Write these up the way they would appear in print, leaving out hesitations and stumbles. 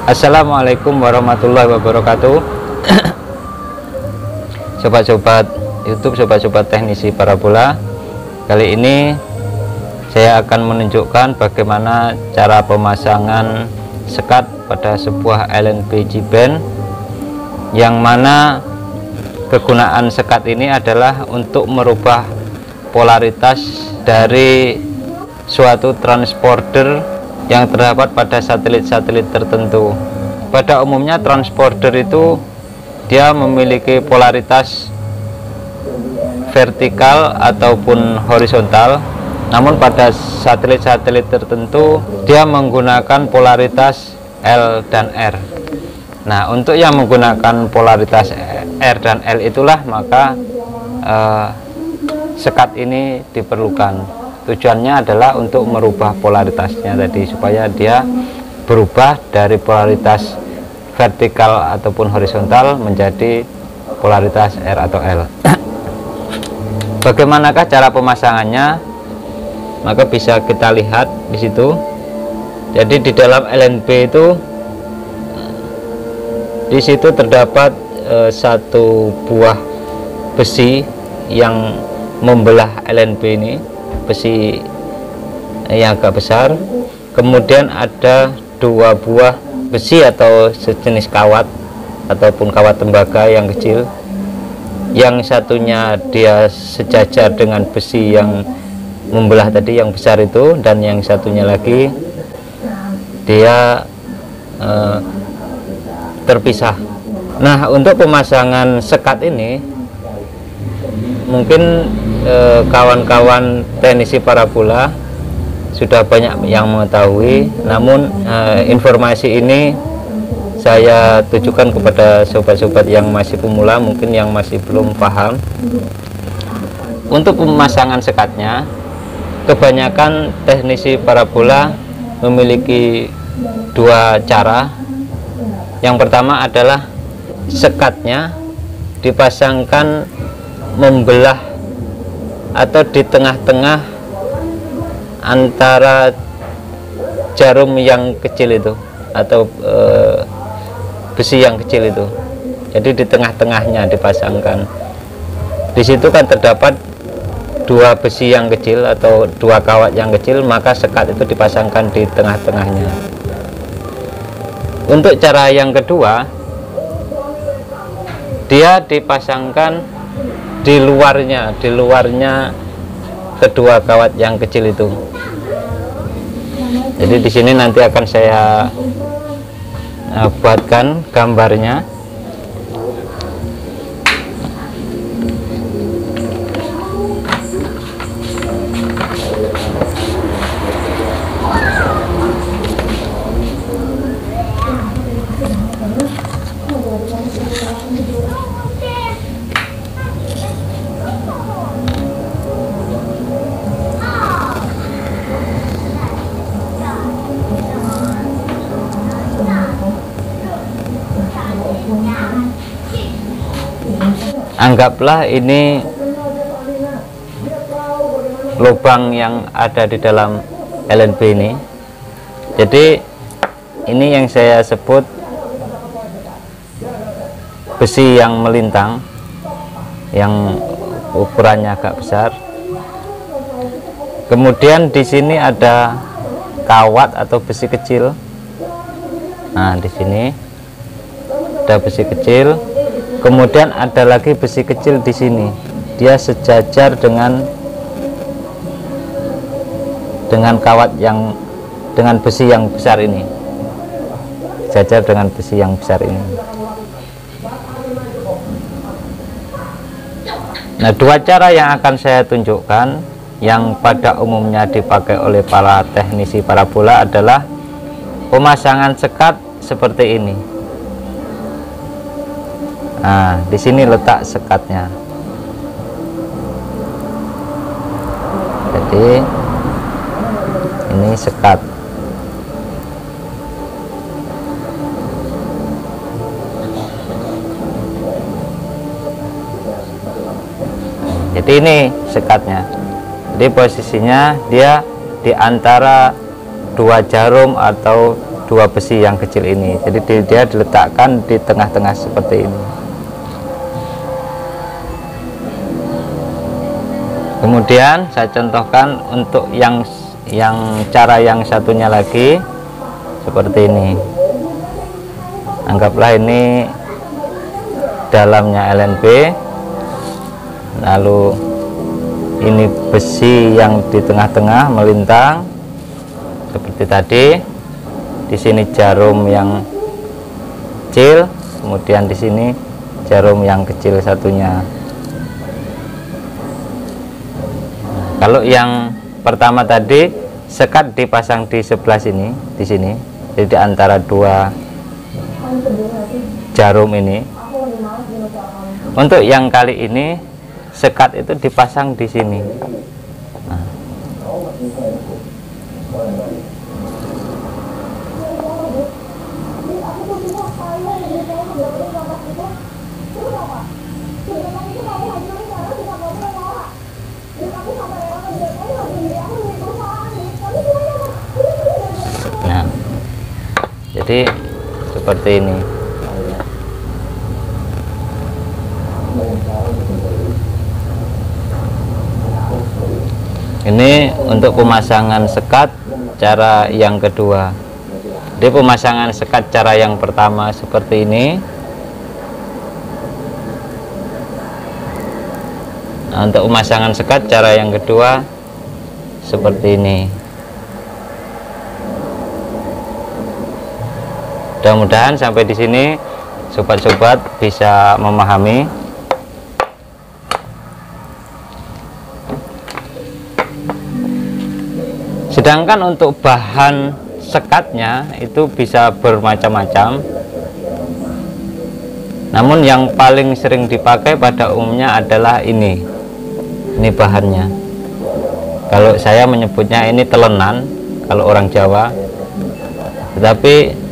Assalamualaikum warahmatullahi wabarakatuh. Sobat-sobat YouTube, sobat-sobat teknisi parabola. Kali ini saya akan menunjukkan bagaimana cara pemasangan sekat pada sebuah LNB G-band, yang mana kegunaan sekat ini adalah untuk merubah polaritas dari suatu transponder yang terdapat pada satelit-satelit tertentu. Pada umumnya transponder itu dia memiliki polaritas vertikal ataupun horizontal, namun pada satelit-satelit tertentu dia menggunakan polaritas L dan R. Nah, untuk yang menggunakan polaritas R dan L itulah maka sekat ini diperlukan. Tujuannya adalah untuk merubah polaritasnya tadi, supaya dia berubah dari polaritas vertikal ataupun horizontal menjadi polaritas R atau L. Bagaimanakah cara pemasangannya? Maka bisa kita lihat di situ. Jadi di dalam LNB itu, di situ terdapat satu buah besi yang membelah LNB ini, besi yang agak besar. Kemudian ada dua buah besi atau sejenis kawat ataupun kawat tembaga yang kecil. Yang satunya dia sejajar dengan besi yang membelah tadi yang besar itu, dan yang satunya lagi dia terpisah. Nah, untuk pemasangan sekat ini mungkin kawan-kawan teknisi parabola sudah banyak yang mengetahui, namun informasi ini saya tujukan kepada sobat-sobat yang masih pemula, mungkin yang masih belum paham. Untuk pemasangan sekatnya, kebanyakan teknisi parabola memiliki dua cara. Yang pertama adalah sekatnya dipasangkan membelah atau di tengah-tengah antara jarum yang kecil itu atau besi yang kecil itu. Jadi di tengah-tengahnya dipasangkan. Di situ kan terdapat dua besi yang kecil atau dua kawat yang kecil, maka sekat itu dipasangkan di tengah-tengahnya. Untuk cara yang kedua, dia dipasangkan di luarnya kedua kawat yang kecil itu. Jadi di sini nanti akan saya buatkan gambarnya. Anggaplah ini lubang yang ada di dalam LNB ini. Jadi ini yang saya sebut besi yang melintang, yang ukurannya agak besar. Kemudian di sini ada kawat atau besi kecil. Nah, di sini ada besi kecil. Kemudian ada lagi besi kecil di sini. Dia sejajar dengan kawat yang dengan besi yang besar ini. Sejajar dengan besi yang besar ini. Nah, dua cara yang akan saya tunjukkan yang pada umumnya dipakai oleh para teknisi parabola adalah pemasangan sekat seperti ini. Nah, di sini letak sekatnya. Jadi ini sekat. Jadi ini sekatnya. Jadi posisinya dia di antara dua jarum atau dua besi yang kecil ini. Jadi dia diletakkan di tengah-tengah seperti ini. Kemudian saya contohkan untuk yang cara yang satunya lagi seperti ini. Anggaplah ini dalamnya LNB, lalu ini besi yang di tengah-tengah melintang seperti tadi. Di sini jarum yang kecil, kemudian di sini jarum yang kecil satunya. Kalau yang pertama tadi sekat dipasang di sebelah sini, di sini, jadi di antara dua jarum ini. Untuk yang kali ini sekat itu dipasang di sini. Nah. Nah, jadi seperti ini. Ini untuk pemasangan sekat cara yang kedua. Jadi pemasangan sekat cara yang pertama seperti ini. Nah, untuk pemasangan sekat cara yang kedua seperti ini. Mudah-mudahan sampai di sini sobat-sobat bisa memahami. Sedangkan untuk bahan sekatnya itu bisa bermacam-macam. Namun yang paling sering dipakai pada umumnya adalah ini. Ini bahannya. Kalau saya menyebutnya ini telenan kalau orang Jawa. Tetapi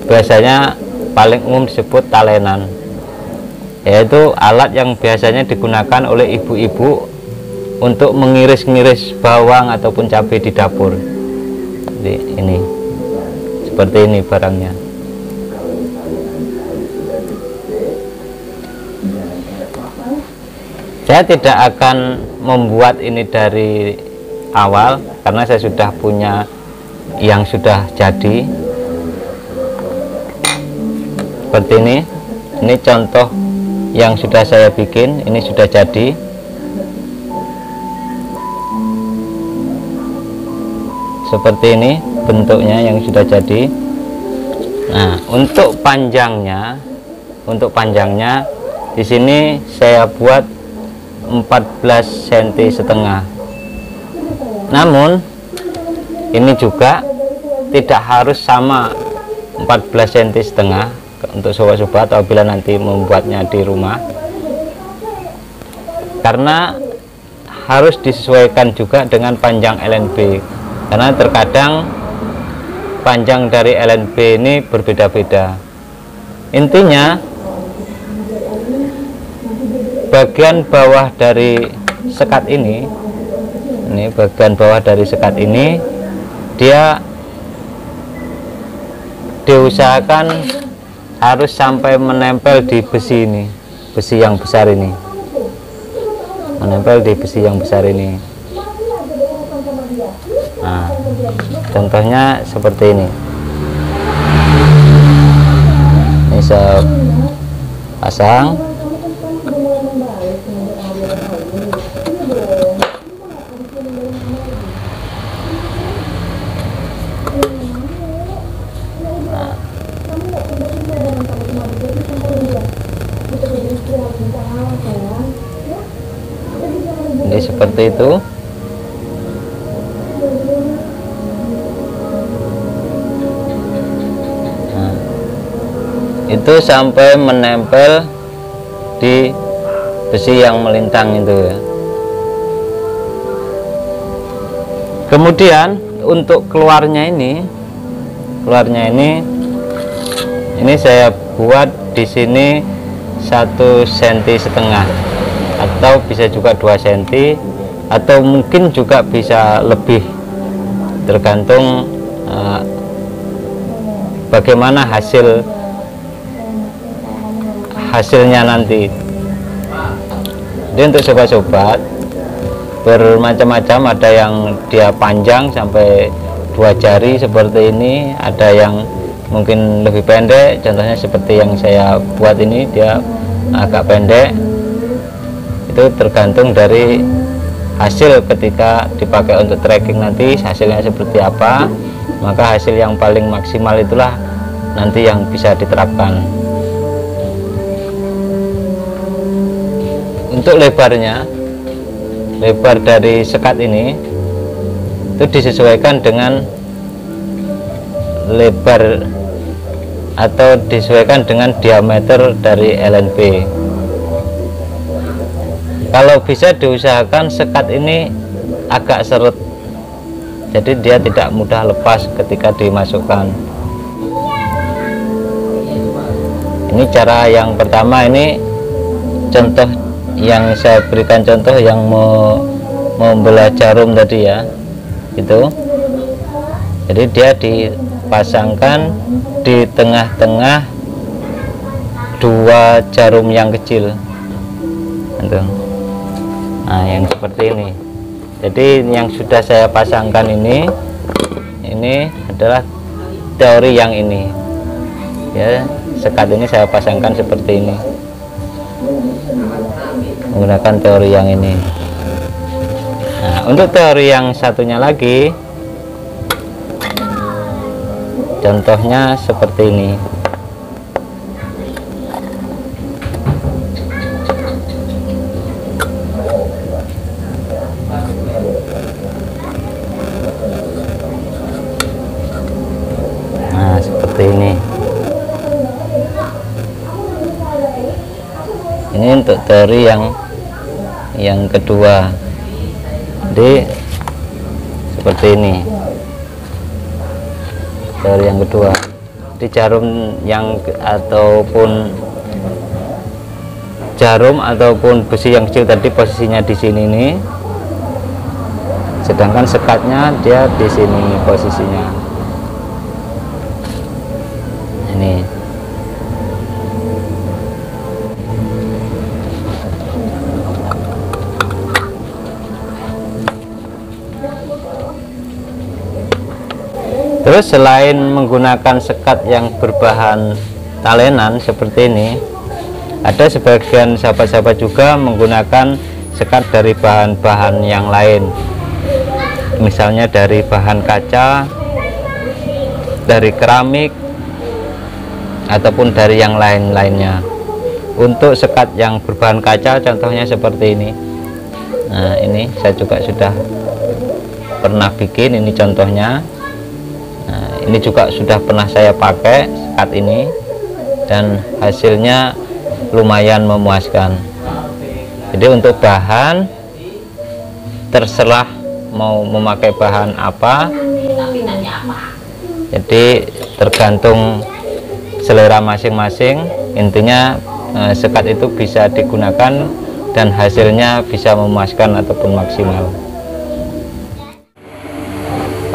biasanya paling umum disebut talenan, yaitu alat yang biasanya digunakan oleh ibu-ibu untuk mengiris-ngiris bawang ataupun cabai di dapur. Jadi ini seperti ini barangnya. Saya tidak akan membuat ini dari awal karena saya sudah punya yang sudah jadi. Seperti ini contoh yang sudah saya bikin, ini sudah jadi. Seperti ini bentuknya yang sudah jadi. Nah, untuk panjangnya di sini saya buat 14 cm setengah. Namun ini juga tidak harus sama 14 cm setengah untuk sobat-sobat apabila nanti membuatnya di rumah, karena harus disesuaikan juga dengan panjang LNB, karena terkadang panjang dari LNB ini berbeda-beda. Intinya bagian bawah dari sekat ini bagian bawah dari sekat ini dia diusahakan harus sampai menempel di besi ini, besi yang besar ini, menempel di besi yang besar ini. Nah, contohnya seperti ini. Ini saya pasang. Jadi seperti itu. Nah, itu sampai menempel di besi yang melintang itu ya. Kemudian untuk keluarnya ini saya buat di sini 1,5 cm atau bisa juga 2 cm atau mungkin juga bisa lebih, tergantung bagaimana hasilnya nanti. Jadi untuk sobat-sobat bermacam-macam, ada yang dia panjang sampai 2 jari seperti ini, ada yang mungkin lebih pendek, contohnya seperti yang saya buat ini, dia agak pendek. Itu tergantung dari hasil ketika dipakai untuk trekking nanti hasilnya seperti apa, maka hasil yang paling maksimal itulah nanti yang bisa diterapkan. Untuk lebarnya, lebar dari sekat ini itu disesuaikan dengan lebar atau disesuaikan dengan diameter dari LNB. Kalau bisa diusahakan sekat ini agak seret, jadi dia tidak mudah lepas ketika dimasukkan. Ini cara yang pertama, ini contoh yang saya berikan, contoh yang mau membelah jarum tadi ya, itu. Jadi dia dipasangkan di tengah-tengah 2 jarum yang kecil. Nah, yang seperti ini. Jadi yang sudah saya pasangkan ini adalah teori yang ini. Ya, sekat ini saya pasangkan seperti ini, menggunakan teori yang ini. Nah, untuk teori yang satunya lagi, contohnya seperti ini. Nah, seperti ini. Ini untuk teori yang kedua. Jadi seperti ini teori yang kedua. Di jarum ataupun besi yang kecil tadi posisinya di sini nih, sedangkan sekatnya dia di sini posisinya. Ini terus selain menggunakan sekat yang berbahan talenan seperti ini, ada sebagian sahabat-sahabat juga menggunakan sekat dari bahan-bahan yang lain, misalnya dari bahan kaca, dari keramik, ataupun dari yang lain-lainnya. Untuk sekat yang berbahan kaca contohnya seperti ini. Nah, ini saya juga sudah pernah bikin, ini contohnya. Nah, ini juga sudah pernah saya pakai sekat ini, dan hasilnya lumayan memuaskan. Jadi untuk bahan terserah mau memakai bahan apa, jadi tergantung selera masing-masing. Intinya sekat itu bisa digunakan dan hasilnya bisa memuaskan ataupun maksimal.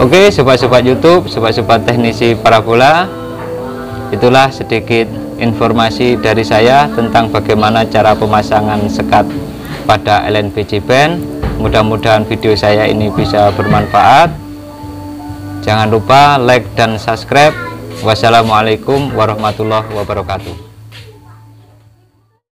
Oke, sobat-sobat YouTube, sobat-sobat teknisi parabola, itulah sedikit informasi dari saya tentang bagaimana cara pemasangan sekat pada LNB J-band. Mudah-mudahan video saya ini bisa bermanfaat. Jangan lupa like dan subscribe. Wassalamualaikum warahmatullahi wabarakatuh.